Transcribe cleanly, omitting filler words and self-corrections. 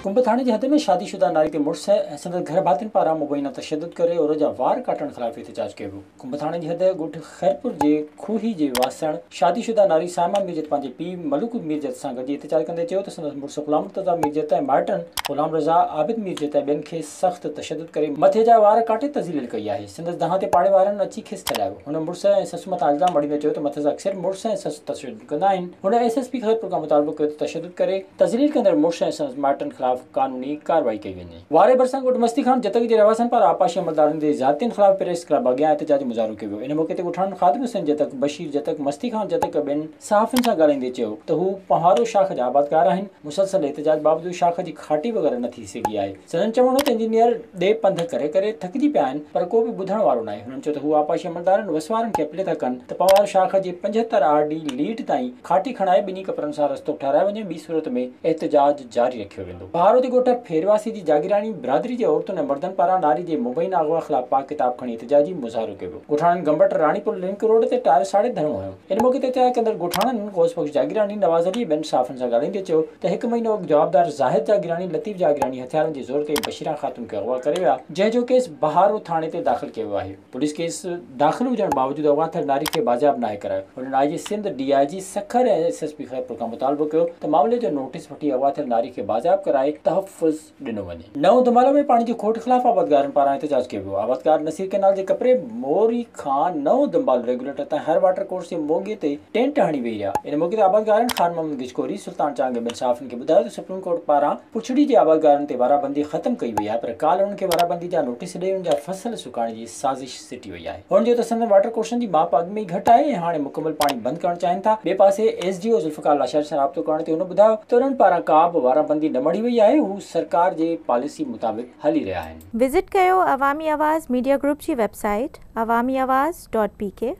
कुंभ थाने जे हद में शादीशुदा नारी ते मुड़स ऐं संदसि घर भातियुनि पारां मुबैना तशद्दुद करे और जा वार काटण ख़िलाफ़ एहतजाज कयो वियो। कुंभ थाने जी हद ॻोठ खैरपुर जे खूही जे वासण शादीशुदा नारी साइमा मीरजत पंहिंजे पीउ मलूक मीरजत सां गॾु एहतजाज कंदे चयो त संदसि मुड़ुस ग़ुलाम मुर्तज़ा मीरजत ऐं माइटनि ग़ुलाम रज़ा आबिद मीरजत ऐं ॿियनि खे सख़्तु तशद्दुद करे मथे जा वार काटे तज़लील कई आहे। संदसि दहां ते पाड़े वारनि अची खिस छॾायो। हुन मुड़ुस ऐं ससु मथां इल्ज़ाम मड़ींदे चयो त मथे अक्सर मुड़ुस ऐं ससु तशद्दुद कंदा आहिनि। हुन SSP खैरपुर खां मुतालबो कयो त तशद्दुद करे तज़लील कंदड़ मुड़ुस ऐं संदसि माइटनि ख़िलाफ़ कानूनी कार्रवाई कई वञे। वारे भरिसां ॻोठ मस्ती खान जतक जे रहवासियुनि पारां आपाशी अमलदारनि जे ज़ातियुनि ख़िलाफ़ प्रेस क्लब अॻियां एहतजाजी मुज़ाहिरो कयो वियो। इन मौक़े ते ॻोठाणनि ख़ादिम हुसैन जतक, बशीर जतक, मस्ती खान जतक ॿियनि सहाफ़ियुनि सां ॻाल्हाईंदे चयो त हू पहाड़ो शाख जा आबादकार आहिनि। मुसलसल एहतजाज बावजूदि शाख जी खाटी वग़ैरह न थी सघी आहे। संदनि चवणो त इंजीनियर ॾे पंध करे करे थकिजी पिया आहिनि पर को बि ॿुधण वारो न आहे। हुननि चयो त हू आपाशी अमलदारनि वसवारनि खे अपील था कनि त पहाड़ो शाख जी 75 RD लीड ताईं खाटी खणाए ॿिन्ही कपरनि सां रस्तो ठाराए वञे। ॿी सूरत में एहतजाज जारी रखियो वेंदो। पहाड़ो जे ॻोठ फेरवासी जी जागीरानी बिरादरी जे औरतुनि ऐं मर्दनि पारां नारी जे मुबैना अगवा ख़िलाफ़ पाक किताब खणी एहतजाजी मुज़ाहिरो कयो वियो। ॻोठाणनि गंबट राणीपुर लिंक रोड ते टायर साड़े धरणो हयो। इन मौक़े ते एहतजाज कंदड़ ॻोठाणनि गौस बख्श जागीरानी, नवाज़ अली ॿियनि सहाफ़ियुनि सां ॻाल्हाईंदे चयो त 1 महीनो अॻु जवाबदार ज़ाहिद जागीरानी, लतीफ़ जागीरानी हथियारनि जे ज़ोर ते बशीरा ख़ातून खे अगवा करे विया, जंहिंजो केस बहारो थाणे ते दाख़िल कयो आहे। पुलिस केस दाख़िल हुजण बावजूदि अगवा थियल नारी खे बाज़ियाब नाहे करायो। हुननि IG सिंध, DIG सखर ऐं SSP खैरपुर खां मुतालबो कयो त मामले जो नोटिस वठी अगवा थियल नारी खे बाज़ियाब कराए तहफ़्फ़ुज़ ॾिनो वञे। नओं धमालो में पाणी जी खोट ख़िलाफ़ आबादगारनि पारां एहतजाज कयो वियो। आबादकार नसीर केनाल जे कपिड़े मोरी खां नओं दंबाल रेगुलेटर ताईं हर वाटर कोर्स जे मोगे ते टेंट हणी वेही रहिया। इन मौक़े ते आबादगारनि ख़ान मोहम्मद गिचकोरी, सुल्तान चांग ऐं ॿियनि सहाफ़ियुनि खे ॿुधायो त सुप्रीम कोर्ट पारां पुछड़ी जे आबादगारनि ते वाराबंदी ख़तमु कई वई आहे पर काल्ह हुननि खे वाराबंदी जा नोटिस ॾेई हुन जा फसल सुकाइण जी साज़िश सिटी वई आहे। हुननि जो त संदन वाटर कोर्सनि जी माप अॻु में ई घटि आहे ऐं हाणे मुकमल पाणी बंदि करणु चाहिनि था। ॿिए पासे SDO ज़ुल्फ़िकार लाशर सां राब्तो करण ते हुन ॿुधायो त हुननि पारां का बि वाराबंदी न मढ़ी वई आहे। हू सरकार जे पॉलिसी मुताबिक़ हली रहिया आहिनि। विज़िट कयो अवामी आवाज़ मीडिया ग्रुप जी वेबसाइट awamiawaz.pk।